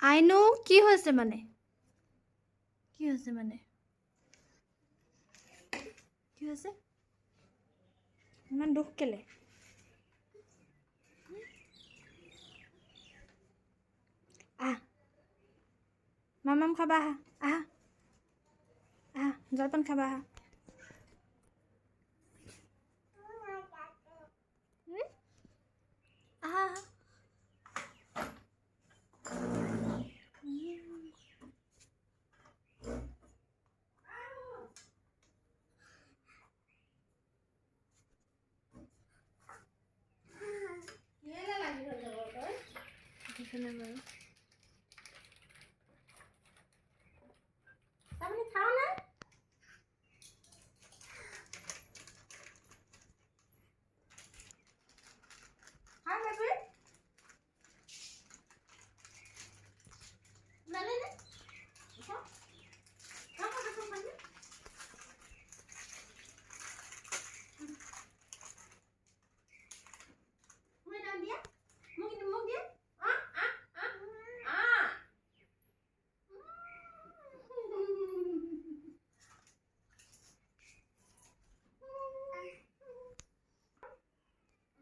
আইনো কি হৈছে মানে কি হৈছে ইমান দুখ কেলে আহ মামাম খাবা আহা আহা জলপান খাবা আহা আহা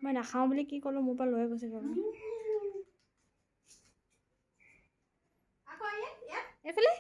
মই নাখাওঁ বুলি কি ক'লো মোৰ পৰা লৈ গৈছে এইফালে